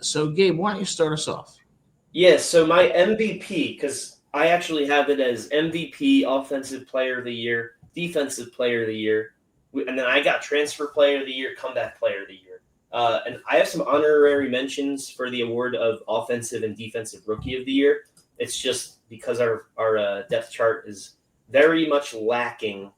So, Gabe, why don't you start us off? Yeah, so my MVP, because I actually have it as MVP, Offensive Player of the Year, Defensive Player of the Year, and then I got Transfer Player of the Year, Comeback Player of the Year. And I have some honorary mentions for the award of Offensive and Defensive Rookie of the Year. It's just because our depth chart is very much lacking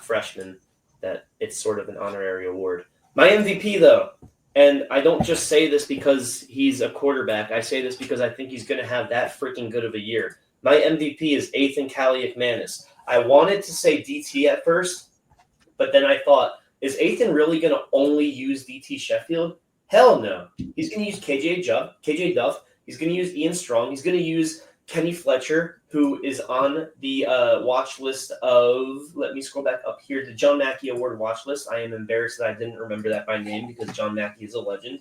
freshmen that it's sort of an honorary award. My MVP, though, and I don't just say this because he's a quarterback. I say this because I think he's going to have that freaking good of a year. My MVP is Ethan Kaliakmanis. I wanted to say DT at first, but then I thought, is Ethan really going to only use DT Sheffield? Hell no. He's going to use KJ Duff. He's going to use Ian Strong. He's going to use Kenny Fletcher, who is on the watch list of, let me scroll back up here, the John Mackey Award watch list. I am embarrassed that I didn't remember that by name because John Mackey is a legend.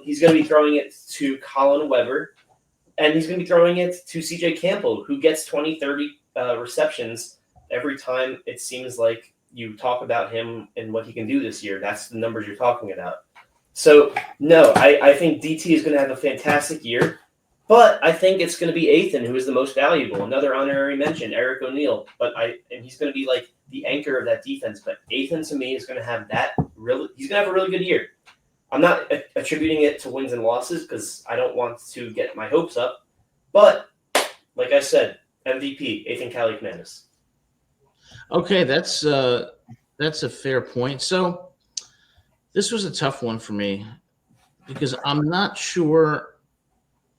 He's going to be throwing it to Colin Weber, and he's going to be throwing it to CJ Campbell, who gets 20, 30 receptions every time it seems like you talk about him and what he can do this year. That's the numbers you're talking about. So, no, I think DT is going to have a fantastic year. But I think it's going to be Ethan who is the most valuable. Another honorary mention, Eric O'Neill. And he's going to be like the anchor of that defense. But Ethan to me is going to have he's going to have a really good year. I'm not attributing it to wins and losses because I don't want to get my hopes up. But like I said, MVP, Ethan Kaliakmanis. Okay, that's a fair point. So this was a tough one for me because I'm not sure.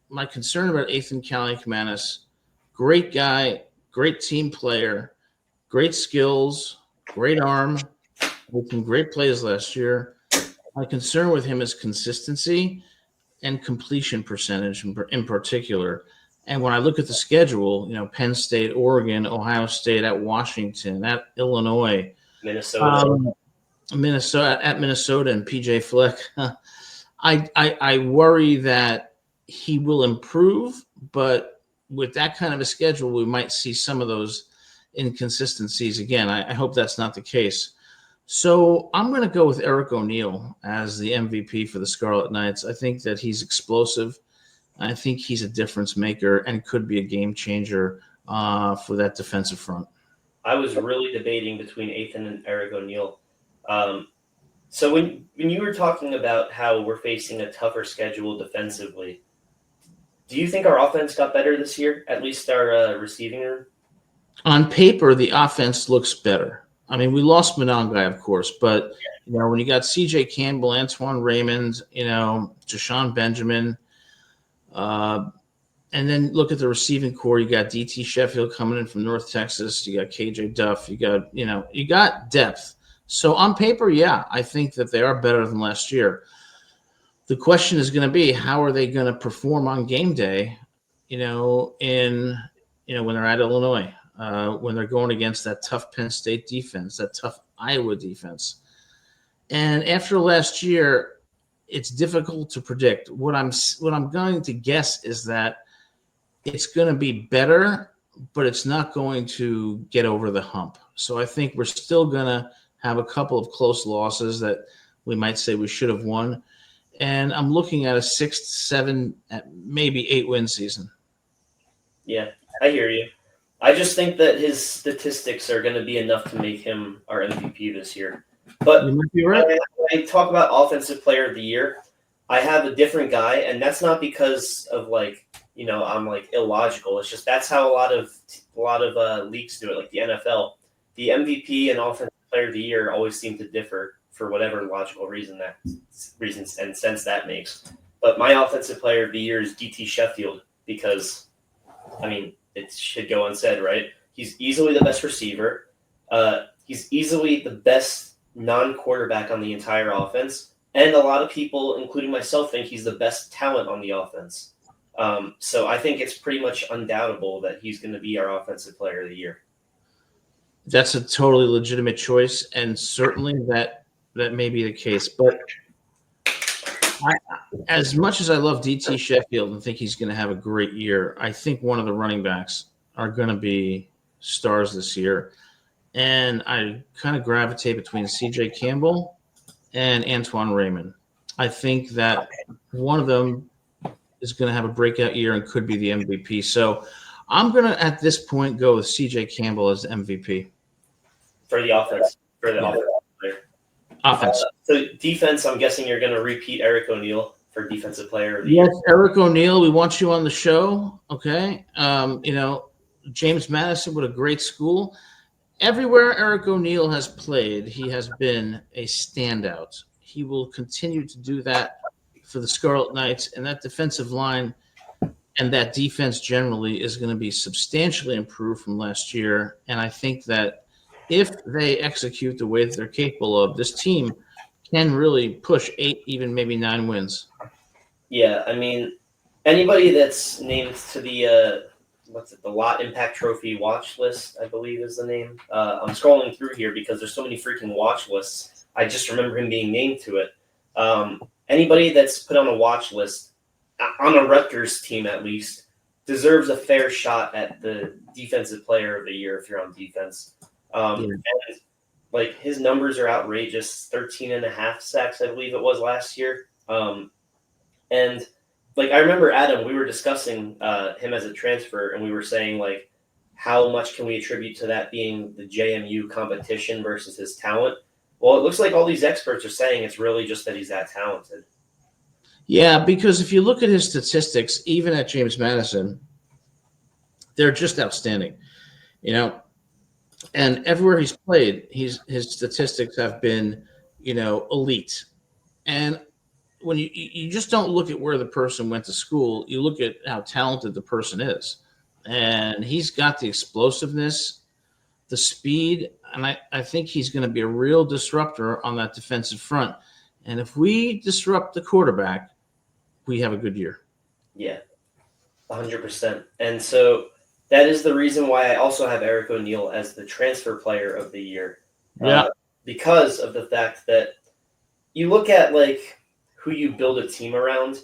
My concern about Ethan Kaliakmanis, great guy, great team player, great skills, great arm, with some great plays last year. My concern with him is consistency and completion percentage in particular. And when I look at the schedule, Penn State, Oregon, Ohio State, at Washington, at Illinois, Minnesota, Minnesota, and PJ Fleck, I worry that he will improve, but with that kind of a schedule, we might see some of those inconsistencies again. I hope that's not the case. So I'm going to go with Eric O'Neill as the MVP for the Scarlet Knights. I think that he's explosive. I think he's a difference maker and could be a game changer for that defensive front. I was really debating between Ethan and Eric O'Neill. So when you were talking about how we're facing a tougher schedule defensively, do you think our offense got better this year, at least our receiving room? On paper, the offense looks better. I mean, we lost Monongai, of course, but when you got C.J. Campbell, Antoine Raymond, Jashawn Benjamin, and then look at the receiving core. You got DT Sheffield coming in from North Texas. You got KJ Duff. You got depth. So on paper, I think that they are better than last year. The question is going to be, how are they going to perform on game day, when they're at Illinois, when they're going against that tough Penn State defense, that tough Iowa defense. And after last year, it's difficult to predict. What I'm going to guess is that it's going to be better, but it's not going to get over the hump. So I think we're still going to have a couple of close losses that we might say we should have won. And I'm looking at a 6, 7, maybe 8 win season. Yeah, I hear you. I just think that his statistics are going to be enough to make him our MVP this year. But you might be right. When I talk about Offensive Player of the Year, I have a different guy, and that's not because of I'm illogical. It's just that's how a lot of leagues do it, like the NFL. The MVP and Offensive Player of the Year always seem to differ for whatever logical reasons and sense that makes. But my Offensive Player of the Year is DT Sheffield because, it should go unsaid, right? He's easily the best receiver. He's easily the best non-quarterback on the entire offense. And a lot of people, including myself, think he's the best talent on the offense. So I think it's pretty much undoubtable that he's going to be our Offensive Player of the Year. That's a totally legitimate choice, and certainly that may be the case. But as much as I love DT Sheffield and think he's going to have a great year, I think one of the running backs are going to be stars this year. And I kind of gravitate between CJ Campbell and Antoine Raymond. I think that one of them is going to have a breakout year and could be the MVP. So I'm going to, at this point, go with CJ Campbell as the MVP. For the offense. For the offense player. Offense. So defense, I'm guessing you're going to repeat Eric O'Neal for defensive player of the year. Yes, Eric O'Neal, we want you on the show. Okay. James Madison, what a great school. Everywhere Eric O'Neal has played, he has been a standout. He will continue to do that for the Scarlet Knights, and that defensive line and that defense generally is going to be substantially improved from last year. And I think that if they execute the way that they're capable of, this team can really push 8, even maybe 9 wins. Yeah, I mean, anybody that's named to the the Lot Impact Trophy watch list, I believe is the name. I'm scrolling through here because there's so many freaking watch lists. I just remember him being named to it. Anybody that's put on a watch list, on a Rutgers team at least, deserves a fair shot at the defensive player of the year if you're on defense. And like his numbers are outrageous. 13 and a half sacks, I believe it was last year. And like I remember Adam, we were discussing him as a transfer, and we were saying like, how much can we attribute to that being the JMU competition versus his talent? Well, it looks like all these experts are saying it's really just that he's that talented. Yeah, because if you look at his statistics, even at James Madison, they're just outstanding. And everywhere he's played, his statistics have been, elite. And when you just don't look at where the person went to school, you look at how talented the person is. And he's got the explosiveness, the speed, and I think he's going to be a real disruptor on that defensive front. And if we disrupt the quarterback, we have a good year. Yeah, 100%. And so that is the reason why I also have Eric O'Neal as the transfer player of the year. Yeah. Because of the fact that you look at like who you build a team around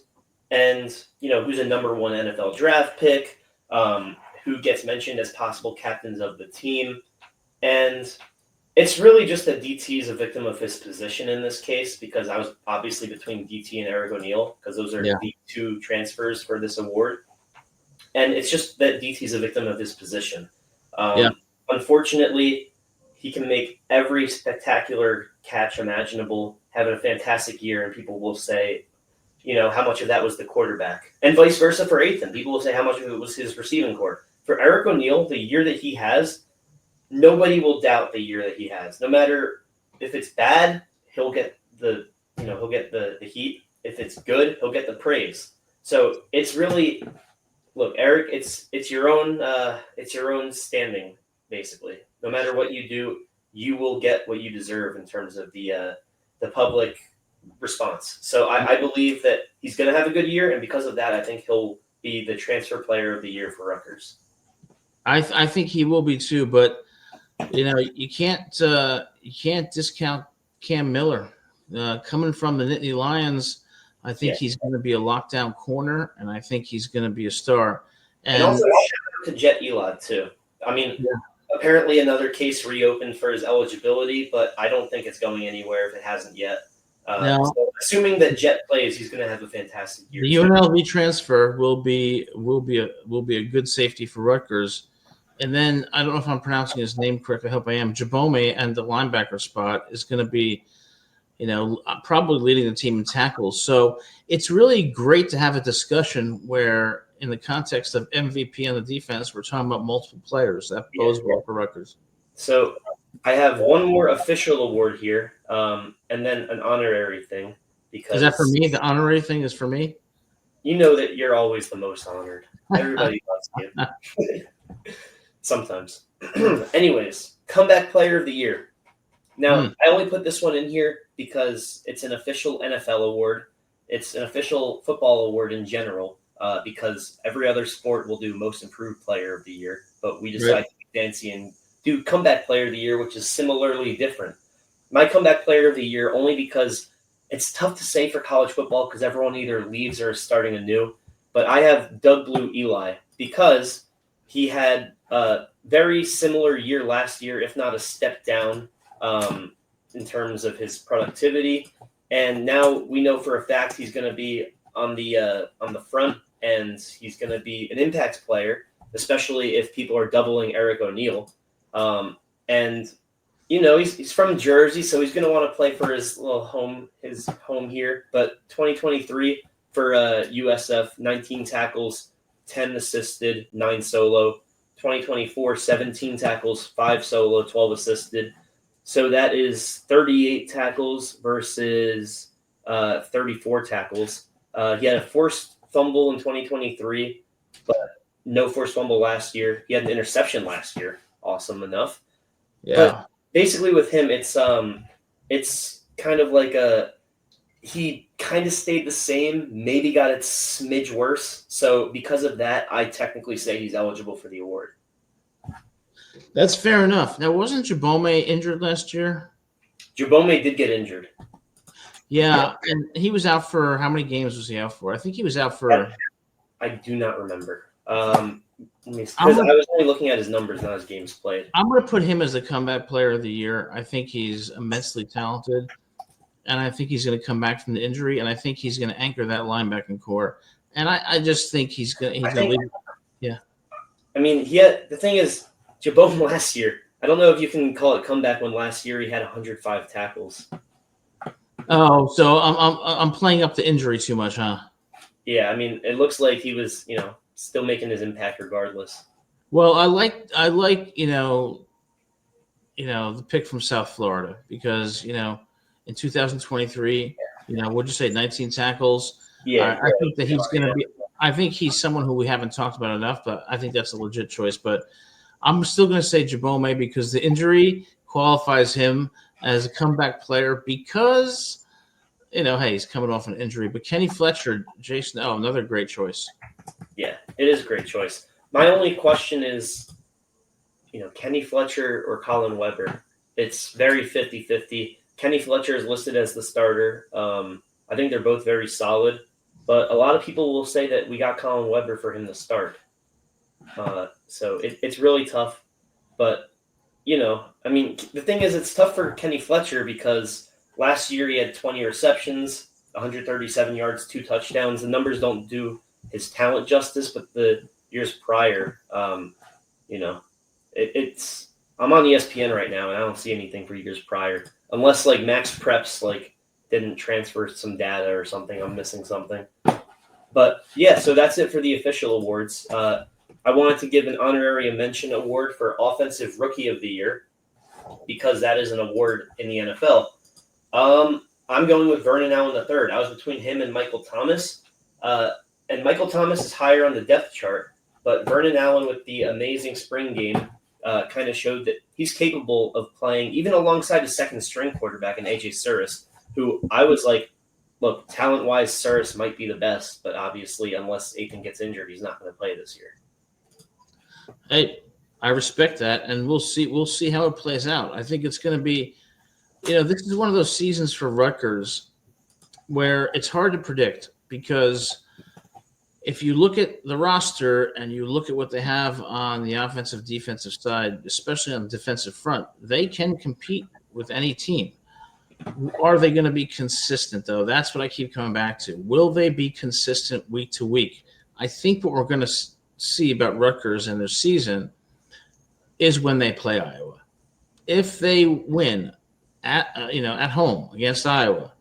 and, who's a number 1 NFL draft pick, who gets mentioned as possible captains of the team. And it's really just that DT is a victim of his position in this case, because I was obviously between DT and Eric O'Neal because those are the 2 transfers for this award. And it's just that DT is a victim of his position. Unfortunately, he can make every spectacular catch imaginable, having a fantastic year, and people will say, how much of that was the quarterback? And vice versa for Ethan. People will say how much of it was his receiving corps. For Eric O'Neal, the year that he has, nobody will doubt the year that he has. No matter if it's bad, he'll get the heat. If it's good, he'll get the praise. So it's really, look, Eric, it's your own standing, basically. No matter what you do, you will get what you deserve in terms of the public response. So I believe that he's going to have a good year, and because of that, I think he'll be the transfer player of the year for Rutgers. I think he will be too, but you can't discount Cam Miller coming from the Nittany Lions. I think he's going to be a lockdown corner, and I think he's going to be a star. And also shout out to Jet Elad too. I mean, apparently another case reopened for his eligibility, but I don't think it's going anywhere if it hasn't yet. So assuming that Jet plays, he's going to have a fantastic year. The UNLV transfer will be a good safety for Rutgers. And then I don't know if I'm pronouncing his name correctly. I hope I am. Jabome and the linebacker spot is going to be, probably leading the team in tackles. So it's really great to have a discussion where, in the context of MVP on the defense, we're talking about multiple players. That bodes well for Rutgers. So I have one more official award here, and then an honorary thing. Because is that for me? The honorary thing is for me? You know that you're always the most honored. Everybody loves you. Sometimes. Anyways, comeback player of the year. Now, I only put this one in here because it's an official NFL award. It's an official football award in general, because every other sport will do most improved player of the year. But we decided to be fancy and do comeback player of the year, which is similarly different. My comeback player of the year, only because it's tough to say for college football because everyone either leaves or is starting anew. But I have Doug Blue Eli because he had a very similar year last year, if not a step down in terms of his productivity. and now we know for a fact he's going to be on the front, and he's going to be an impact player, especially if people are doubling Eric O'Neal. And he's from Jersey, so he's going to want to play for his home here. But 2023 for USF, 19 tackles, 10 assisted, 9 solo. 2024, 17 tackles, 5 solo, 12 assisted. So that is 38 tackles versus 34 tackles. He had a forced fumble in 2023, but no forced fumble last year. He had an interception last year. Awesome enough. Yeah. But basically with him, it's kind of like he kind of stayed the same, maybe got a smidge worse. So because of that, I technically say he's eligible for the award. That's fair enough. Now, wasn't Jabome injured last year? Jabome did get injured. Yeah, and he was out for how many games was he out for? I think he was out for. I do not remember. Because I was only looking at his numbers, not his games played. I'm going to put him as the comeback player of the year. I think he's immensely talented, and I think he's going to come back from the injury, and I think he's going to anchor that linebacking core. And I just think he's going to leave. Yeah. I mean, the thing is, Jabome last year, I don't know if you can call it comeback when last year he had 105 tackles. Oh, so I'm playing up the injury too much, huh? Yeah, I mean, it looks like he was, still making his impact regardless. Well, I like the pick from South Florida because in 2023, what'd you say, 19 tackles? Yeah, I think that he's going to be. I think he's someone who we haven't talked about enough, but I think that's a legit choice. But I'm still going to say Jabome because the injury qualifies him as a comeback player because, hey, he's coming off an injury. But Kenny Fletcher, Jason, another great choice. Yeah, it is a great choice. My only question is, Kenny Fletcher or Colin Weber. It's very 50-50. Kenny Fletcher is listed as the starter. I think they're both very solid. But a lot of people will say that we got Colin Weber for him to start. So it's really tough. But, the thing is, it's tough for Kenny Fletcher because last year he had 20 receptions, 137 yards, 2 touchdowns. The numbers don't do his talent justice, but the years prior, it's I'm on ESPN right now, and I don't see anything for years prior. Unless, Max Preps, didn't transfer some data or something. I'm missing something. But, yeah, so that's it for the official awards. I wanted to give an honorary mention award for Offensive Rookie of the Year because that is an award in the NFL. I'm going with Vernon Allen III. I was between him and Michael Thomas. And Michael Thomas is higher on the depth chart, but Vernon Allen with the amazing spring game kind of showed that he's capable of playing even alongside his second-string quarterback in A.J. Surratt, who I was like, look, talent-wise, Surratt might be the best, but obviously, unless Aiken gets injured, he's not going to play this year. Hey, I respect that, and we'll see how it plays out. I think it's going to be, this is one of those seasons for Rutgers where it's hard to predict because if you look at the roster and you look at what they have on the offensive defensive side, especially on the defensive front, they can compete with any team. Are they going to be consistent, though? That's what I keep coming back to. Will they be consistent week to week? I think what we're going to see about Rutgers in their season is when they play Iowa. If they win at home against Iowa,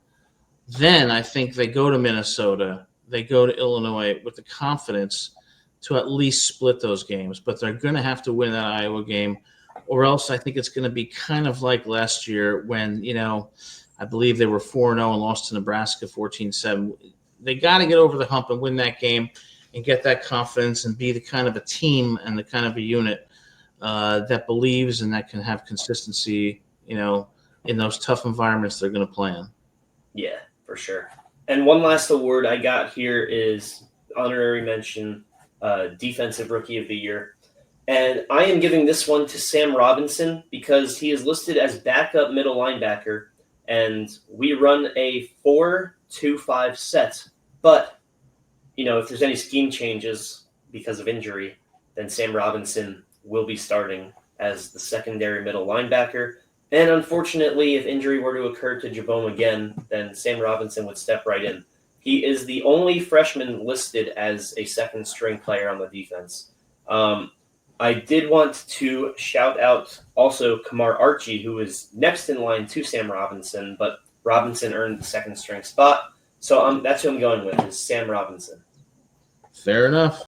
then I think they go to Minnesota, they go to Illinois with the confidence to at least split those games. But they're going to have to win that Iowa game, or else I think it's going to be kind of like last year when, I believe they were 4-0 and lost to Nebraska 14-7. They got to get over the hump and win that game and get that confidence and be the kind of a team and the kind of a unit that believes and that can have consistency, in those tough environments they're going to play in. Yeah, for sure. And one last award I got here is honorary mention, Defensive Rookie of the Year. And I am giving this one to Sam Robinson because he is listed as backup middle linebacker, and we run a 4-2-5 set. But, if there's any scheme changes because of injury, then Sam Robinson will be starting as the secondary middle linebacker. And unfortunately, if injury were to occur to Jabome again, then Sam Robinson would step right in. He is the only freshman listed as a second string player on the defense. I did want to shout out also Kamar Archie, who is next in line to Sam Robinson, but Robinson earned the second string spot. So that's who I'm going with, is Sam Robinson. Fair enough.